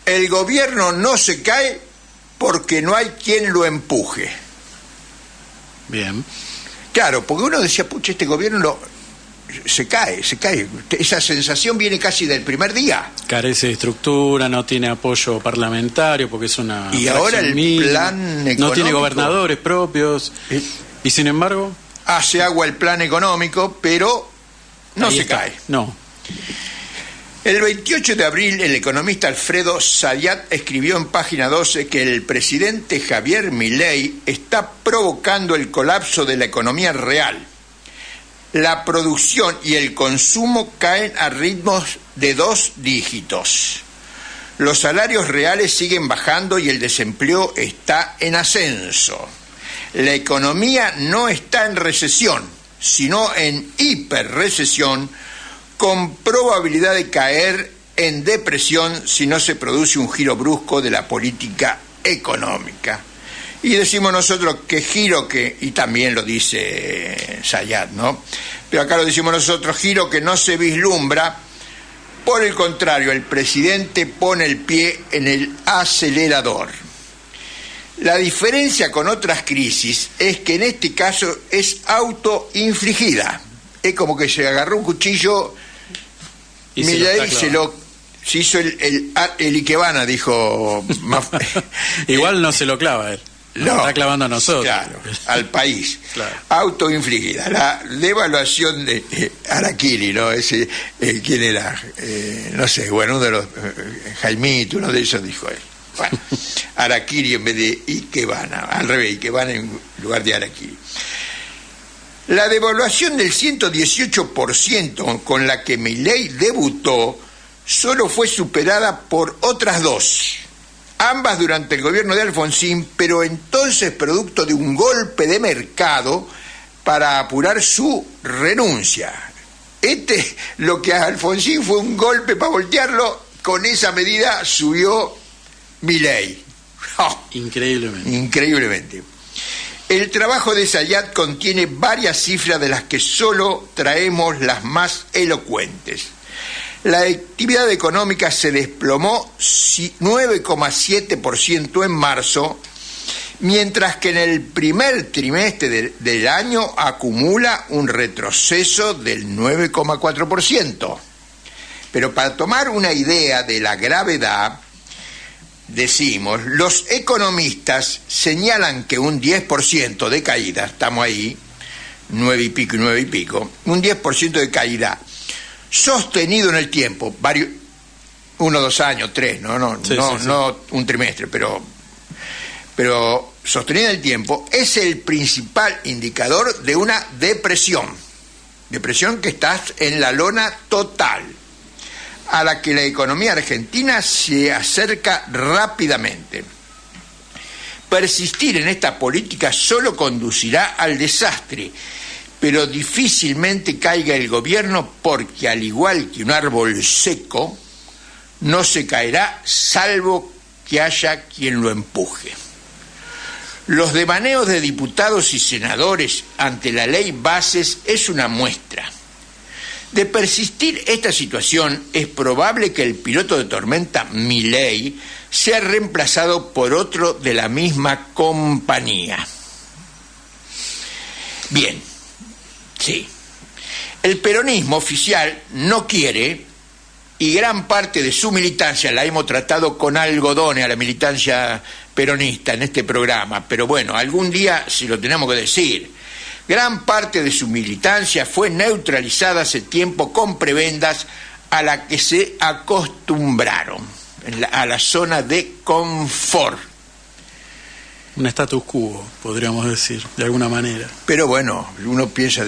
el gobierno no se cae porque no hay quien lo empuje. Bien. Claro, porque uno decía, pucha, este gobierno se cae. Esa sensación viene casi del primer día. Carece de estructura, no tiene apoyo parlamentario porque es una... Y ahora el plan económico... No tiene gobernadores propios. Y sin embargo... Hace agua el plan económico, pero no se cae. No. El 28 de abril, el economista Alfredo Zayat escribió en página 12 que el presidente Javier Milei está provocando el colapso de la economía real. La producción y el consumo caen a ritmos de 2 dígitos. Los salarios reales siguen bajando y el desempleo está en ascenso. La economía no está en recesión, sino en hiperrecesión, con probabilidad de caer en depresión si no se produce un giro brusco de la política económica. Y decimos nosotros que giro que, y también lo dice Zayat, ¿no? Pero acá lo decimos nosotros, giro que no se vislumbra. Por el contrario, el presidente pone el pie en el acelerador. La diferencia con otras crisis es que en este caso es autoinfligida. Es como que se agarró un cuchillo y Milei se hizo el Ikebana, dijo. Igual no se lo clava él. No, está clavando a nosotros. Claro, al país. Claro. Autoinfligida. La devaluación de Araquiri, ¿no? Ese, ¿quién era? No sé, bueno, uno de los... Jaimito, uno de ellos dijo él. Bueno, Araquiri en vez de Ikebana. Al revés, Ikebana en lugar de Araquiri. La devaluación del 118% con la que Milei debutó solo fue superada por otras 2, ambas durante el gobierno de Alfonsín, pero entonces producto de un golpe de mercado para apurar su renuncia. Lo que a Alfonsín fue un golpe para voltearlo, con esa medida subió Milei. Oh, Increíblemente. El trabajo de Zayat contiene varias cifras de las que solo traemos las más elocuentes. La actividad económica se desplomó 9,7% en marzo, mientras que en el primer trimestre del año acumula un retroceso del 9,4%. Pero para tomar una idea de la gravedad, decimos, los economistas señalan que un 10% de caída, estamos ahí, 9 y pico, un 10% de caída sostenido en el tiempo, 1, 2 años, 3, no un trimestre, pero sostenido en el tiempo, es el principal indicador de una depresión que está en la lona total, a la que la economía argentina se acerca rápidamente. Persistir en esta política solo conducirá al desastre, pero difícilmente caiga el gobierno porque, al igual que un árbol seco, no se caerá salvo que haya quien lo empuje. Los devaneos de diputados y senadores ante la ley Bases es una muestra. De persistir esta situación, es probable que el piloto de tormenta Milei sea reemplazado por otro de la misma compañía. Bien, sí. El peronismo oficial no quiere, y gran parte de su militancia la hemos tratado con algodones a la militancia peronista en este programa, pero bueno, algún día sí lo tenemos que decir. Gran parte de su militancia fue neutralizada hace tiempo con prebendas a la que se acostumbraron, a la zona de confort. Un status quo, podríamos decir, de alguna manera. Pero bueno, uno piensa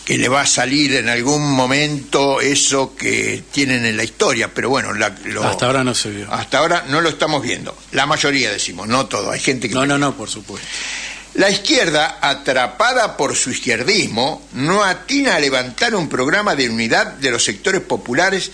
que le va a salir en algún momento eso que tienen en la historia, pero bueno, hasta ahora no se vio. Hasta ahora no lo estamos viendo. La mayoría decimos, no todo, hay gente que... No, por supuesto. La izquierda, atrapada por su izquierdismo, no atina a levantar un programa de unidad de los sectores populares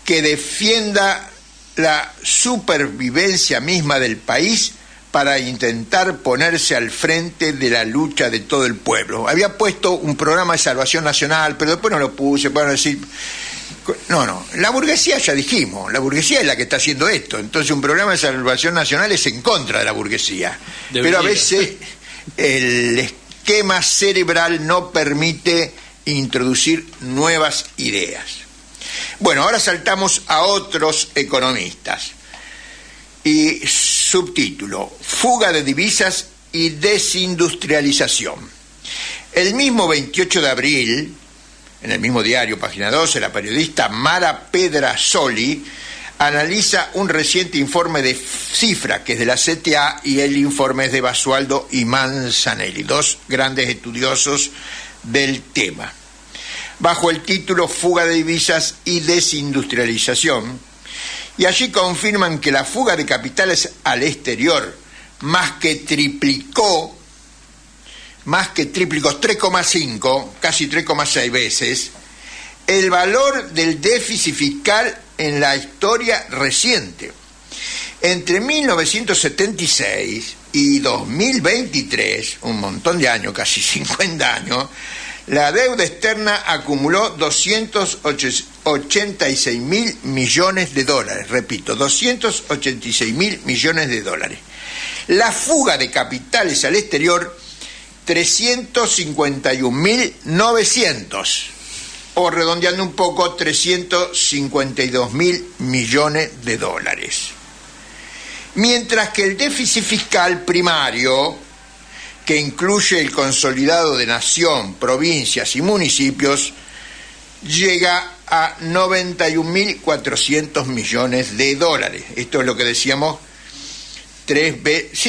que defienda la supervivencia misma del país para intentar ponerse al frente de la lucha de todo el pueblo. Había puesto un programa de salvación nacional, pero después no lo puse, para decir... No, la burguesía ya dijimos, la burguesía es la que está haciendo esto, entonces un programa de salvación nacional es en contra de la burguesía. Pero a veces el esquema cerebral no permite introducir nuevas ideas. Bueno, ahora saltamos a otros economistas. Y subtítulo: Fuga de divisas y desindustrialización. El mismo 28 de abril, en el mismo diario, página 12, la periodista Mara Pedrasoli analiza un reciente informe de Cifra, que es de la CTA, y el informe es de Basualdo y Manzanelli, dos grandes estudiosos del tema. Bajo el título Fuga de divisas y desindustrialización, y allí confirman que la fuga de capitales al exterior más que triplicó 3,5, casi 3,6 veces, el valor del déficit fiscal en la historia reciente. Entre 1976 y 2023, un montón de años, casi 50 años, la deuda externa acumuló 286 mil millones de dólares. Repito, 286 mil millones de dólares. La fuga de capitales al exterior, 351.900, o redondeando un poco, 352 mil millones de dólares. Mientras que el déficit fiscal primario, que incluye el consolidado de nación, provincias y municipios, llega a 91.400 millones de dólares. Esto es lo que decíamos,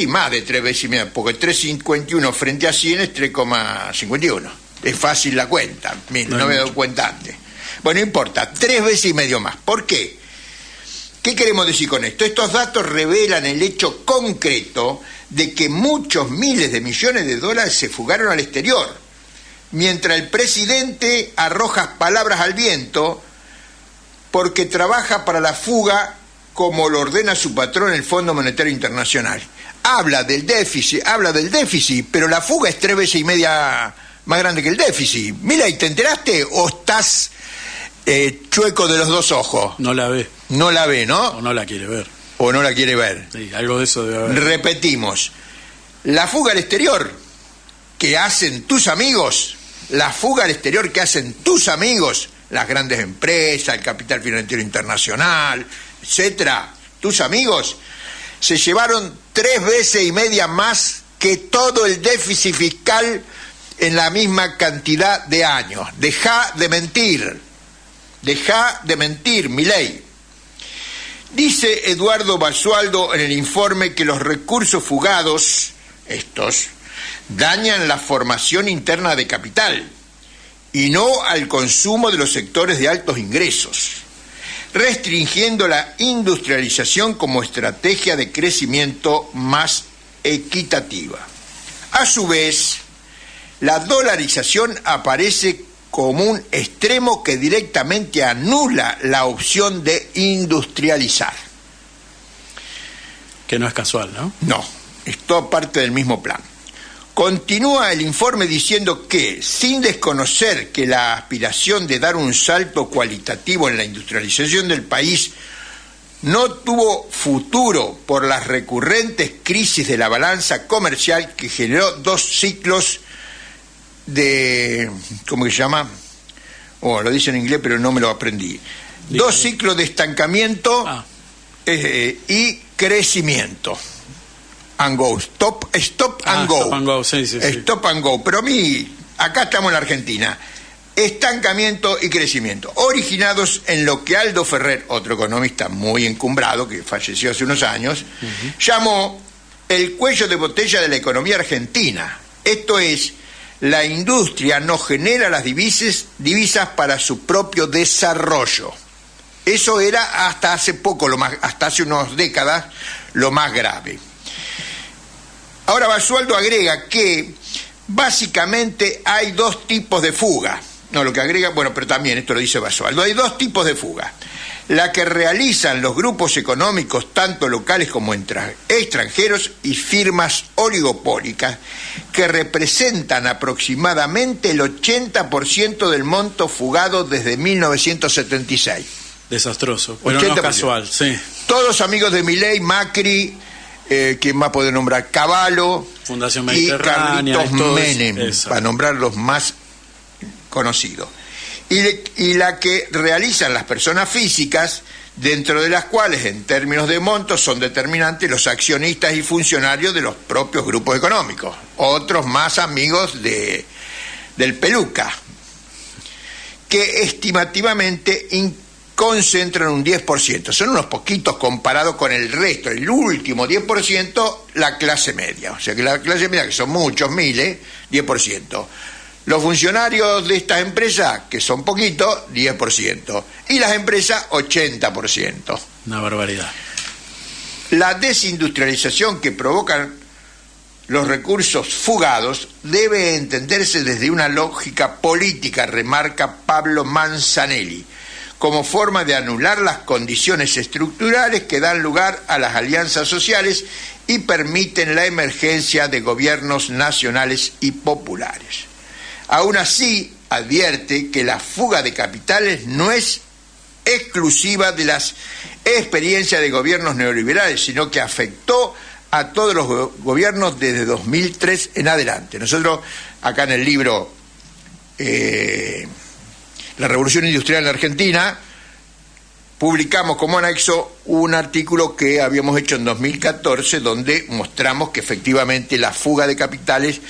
más de 3 veces y media, porque 3,51 frente a 100 es 3,51. Es fácil la cuenta, no me he dado cuenta antes. Bueno, no importa, 3 veces y medio más. ¿Por qué? ¿Qué queremos decir con esto? Estos datos revelan el hecho concreto de que muchos miles de millones de dólares se fugaron al exterior, mientras el presidente arroja palabras al viento porque trabaja para la fuga como lo ordena su patrón, el Fondo Monetario Internacional. Habla del déficit, pero la fuga es 3 veces y media más grande que el déficit. Milei, ¿te enteraste o estás chueco de los dos ojos? No la ve. No la ve, ¿no? O no la quiere ver. O no la quiere ver. Sí, algo de eso debe haber. Repetimos, la fuga al exterior que hacen tus amigos, las grandes empresas, el capital financiero internacional, etcétera, tus amigos, se llevaron 3 veces y media más que todo el déficit fiscal en la misma cantidad de años. Deja de mentir, Milei. Dice Eduardo Basualdo en el informe que los recursos fugados, estos, dañan la formación interna de capital y no al consumo de los sectores de altos ingresos, restringiendo la industrialización como estrategia de crecimiento más equitativa. A su vez, la dolarización aparece como un extremo que directamente anula la opción de industrializar. Que no es casual, ¿no? No, es todo parte del mismo plan. Continúa el informe diciendo que, sin desconocer que la aspiración de dar un salto cualitativo en la industrialización del país no tuvo futuro por las recurrentes crisis de la balanza comercial que generó 2 ciclos de, ¿cómo que se llama? Lo dice en inglés, pero no me lo aprendí. 2 ciclos de estancamiento y crecimiento. And go. Stop and go. Stop and go, sí. Stop and go. Pero acá estamos en la Argentina. Estancamiento y crecimiento, originados en lo que Aldo Ferrer, otro economista muy encumbrado, que falleció hace unos años, llamó el cuello de botella de la economía argentina. Esto es, la industria no genera las divisas para su propio desarrollo. Eso era hasta hace poco, hasta hace unas décadas, lo más grave. Ahora Basualdo agrega que básicamente hay 2 tipos de fuga. No, lo que agrega, pero también esto lo dice Basualdo, hay 2 tipos de fuga. la que realizan los grupos económicos, tanto locales como extranjeros, y firmas oligopólicas, que representan aproximadamente el 80% del monto fugado desde 1976. Desastroso, pero no es casual, sí. Todos amigos de Milei, Macri, ¿quién más puede nombrar? Cavallo, Fundación Mediterránea, y Carlitos Menem, para nombrar los más conocidos. Y la que realizan las personas físicas, dentro de las cuales, en términos de montos, son determinantes los accionistas y funcionarios de los propios grupos económicos, otros más amigos del Peluca, que estimativamente concentran un 10%. Son unos poquitos comparado con el resto, el último 10%, la clase media. O sea que la clase media, que son muchos miles, 10%. Los funcionarios de estas empresas, que son poquitos, 10%. Y las empresas, 80%. Una barbaridad. La desindustrialización que provocan los recursos fugados debe entenderse desde una lógica política, remarca Pablo Manzanelli, como forma de anular las condiciones estructurales que dan lugar a las alianzas sociales y permiten la emergencia de gobiernos nacionales y populares. Aún así, advierte que la fuga de capitales no es exclusiva de las experiencias de gobiernos neoliberales, sino que afectó a todos los gobiernos desde 2003 en adelante. Nosotros, acá en el libro La Revolución Industrial en la Argentina, publicamos como anexo un artículo que habíamos hecho en 2014, donde mostramos que efectivamente la fuga de capitales,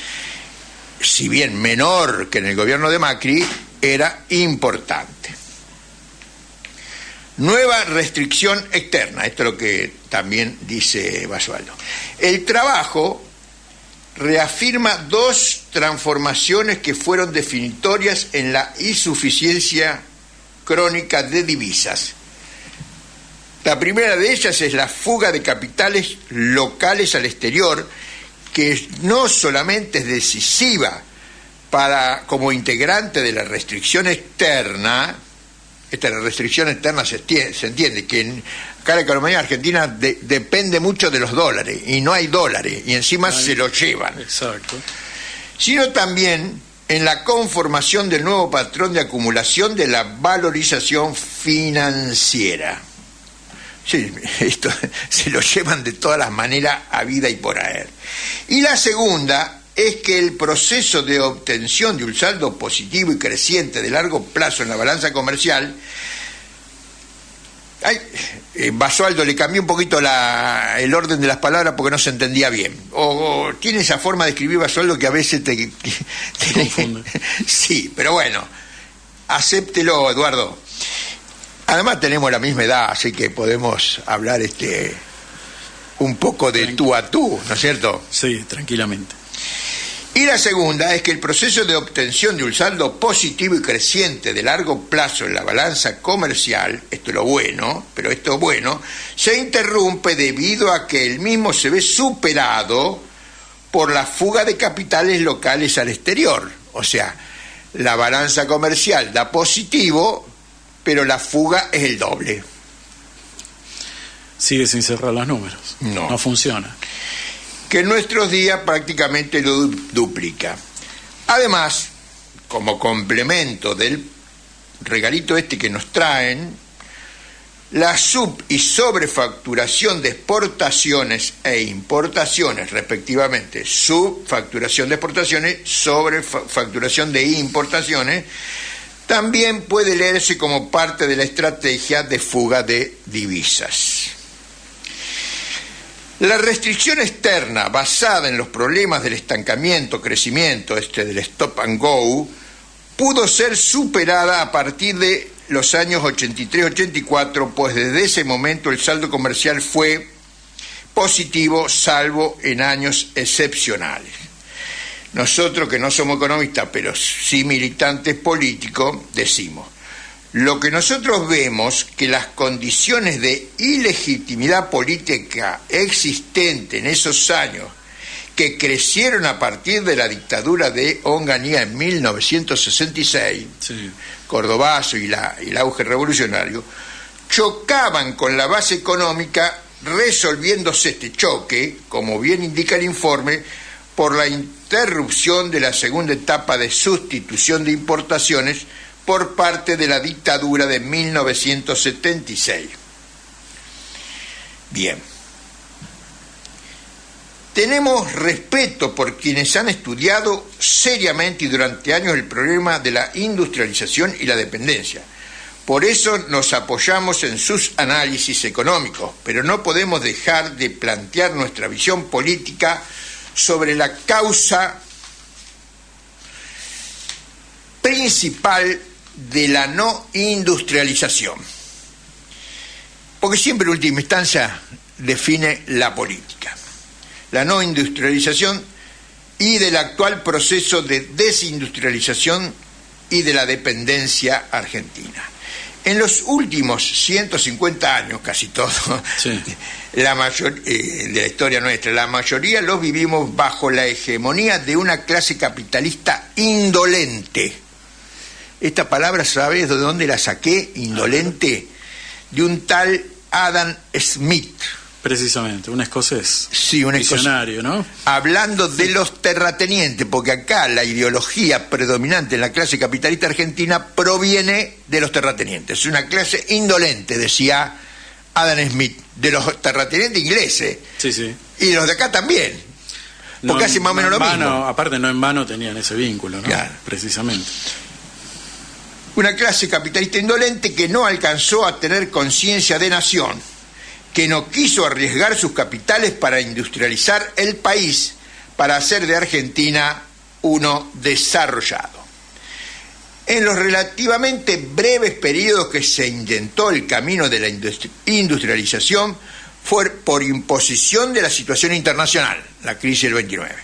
si bien menor que en el gobierno de Macri, era importante. Nueva restricción externa, esto es lo que también dice Basualdo. El trabajo reafirma dos transformaciones que fueron definitorias en la insuficiencia crónica de divisas. La primera de ellas es la fuga de capitales locales al exterior, que no solamente es decisiva como integrante de la restricción externa. La restricción externa se entiende que acá la economía argentina depende mucho de los dólares, y no hay dólares, y encima se los llevan. Exacto. Sino también en la conformación del nuevo patrón de acumulación de la valorización financiera. Sí, esto se lo llevan de todas las maneras a vida y por haber. Y la segunda es que el proceso de obtención de un saldo positivo y creciente de largo plazo en la balanza comercial, Basualdo le cambió un poquito el orden de las palabras porque no se entendía bien. O tiene esa forma de escribir Basualdo que a veces te confunde. Sí, pero bueno, acéptelo, Eduardo. Además tenemos la misma edad, así que podemos hablar un poco de tú a tú, ¿no es cierto? Sí, tranquilamente. Y la segunda es que el proceso de obtención de un saldo positivo y creciente de largo plazo en la balanza comercial, esto es lo bueno, pero esto bueno, se interrumpe debido a que el mismo se ve superado por la fuga de capitales locales al exterior. O sea, la balanza comercial da positivo, pero la fuga es el doble. Sigue sin cerrar los números. No funciona. Que en nuestros días prácticamente lo duplica. Además, como complemento del regalito que nos traen, la sub- y sobrefacturación de exportaciones e importaciones, respectivamente, subfacturación de exportaciones, sobrefacturación de importaciones, también puede leerse como parte de la estrategia de fuga de divisas. La restricción externa basada en los problemas del estancamiento, crecimiento, del stop and go, pudo ser superada a partir de los años 83-84, pues desde ese momento el saldo comercial fue positivo, salvo en años excepcionales. Nosotros, que no somos economistas, pero sí militantes políticos, decimos: lo que nosotros vemos, que las condiciones de ilegitimidad política existente en esos años, que crecieron a partir de la dictadura de Onganía en 1966, sí, Cordobazo y el auge revolucionario, chocaban con la base económica, resolviéndose este choque, como bien indica el informe, por la interrupción de la segunda etapa de sustitución de importaciones por parte de la dictadura de 1976. Bien. Tenemos respeto por quienes han estudiado seriamente y durante años el problema de la industrialización y la dependencia. Por eso nos apoyamos en sus análisis económicos, pero no podemos dejar de plantear nuestra visión política sobre la causa principal de la no industrialización. Porque siempre en última instancia define la política. La no industrialización y del actual proceso de desindustrialización y de la dependencia argentina. En los últimos 150 años, casi todo, sí, de la historia nuestra, la mayoría los vivimos bajo la hegemonía de una clase capitalista indolente. Esta palabra, ¿sabes de dónde la saqué? Indolente, de un tal Adam Smith. Precisamente, un escocés. Sí, un visionario, ¿no? Hablando de los terratenientes, porque acá la ideología predominante en la clase capitalista argentina proviene de los terratenientes. Es una clase indolente, decía Adam Smith, de los terratenientes ingleses. Sí, sí. Y los de acá también. Porque hacen más o menos lo mismo. Aparte, no en vano tenían ese vínculo, ¿no? Claro. Precisamente. Una clase capitalista indolente que no alcanzó a tener conciencia de nación, que no quiso arriesgar sus capitales para industrializar el país, para hacer de Argentina uno desarrollado. En los relativamente breves periodos que se intentó el camino de la industrialización, fue por imposición de la situación internacional, la crisis del 29,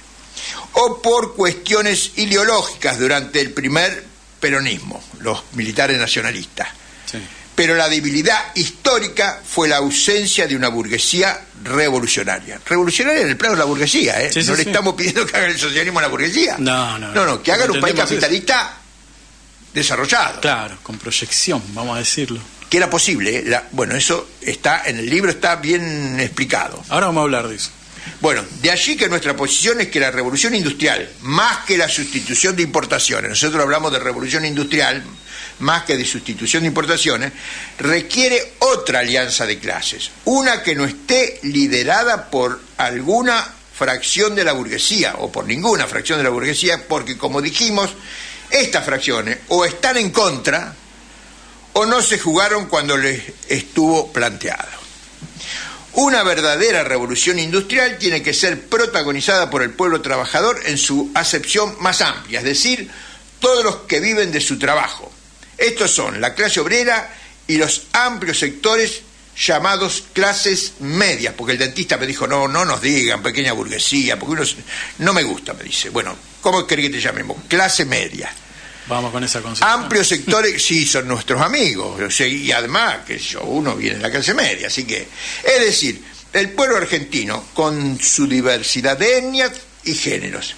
o por cuestiones ideológicas durante el primer peronismo, los militares nacionalistas. Sí. Pero la debilidad histórica fue la ausencia de una burguesía revolucionaria. Revolucionaria en el plano de la burguesía, ¿eh? Sí, no le estamos pidiendo que hagan el socialismo a la burguesía. No, que hagan un país capitalista desarrollado. Claro, con proyección, vamos a decirlo. Que era posible, ¿eh? Bueno, eso está en el libro, está bien explicado. Ahora vamos a hablar de eso. Bueno, de allí que nuestra posición es que la revolución industrial, más que la sustitución de importaciones, nosotros hablamos de revolución industrial, más que de sustitución de importaciones, requiere otra alianza de clases, una que no esté liderada por alguna fracción de la burguesía, o por ninguna fracción de la burguesía, porque como dijimos, estas fracciones o están en contra, o no se jugaron cuando les estuvo planteado. Una verdadera revolución industrial tiene que ser protagonizada por el pueblo trabajador en su acepción más amplia, es decir, todos los que viven de su trabajo. Estos son la clase obrera y los amplios sectores llamados clases medias, porque el dentista me dijo, no nos digan pequeña burguesía, porque no me gusta, me dice. Bueno, ¿cómo querés que te llamemos? Clase media. Vamos con esa concepción. Amplios sectores, sí, son nuestros amigos, o sea, y además, que uno viene de la clase media, así que, es decir, el pueblo argentino, con su diversidad de etnias y géneros,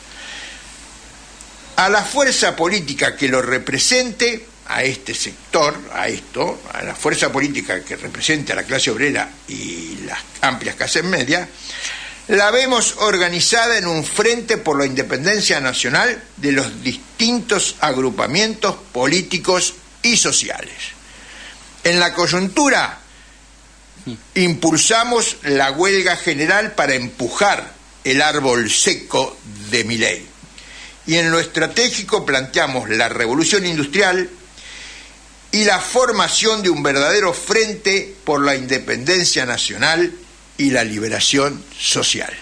a la fuerza política que lo represente, a este sector, a la fuerza política que represente a la clase obrera y las amplias clases medias, la vemos organizada en un frente por la independencia nacional de los distintos agrupamientos políticos y sociales. En la coyuntura, impulsamos la huelga general para empujar el árbol seco de Milei. Y en lo estratégico planteamos la revolución industrial y la formación de un verdadero frente por la independencia nacional y la liberación social.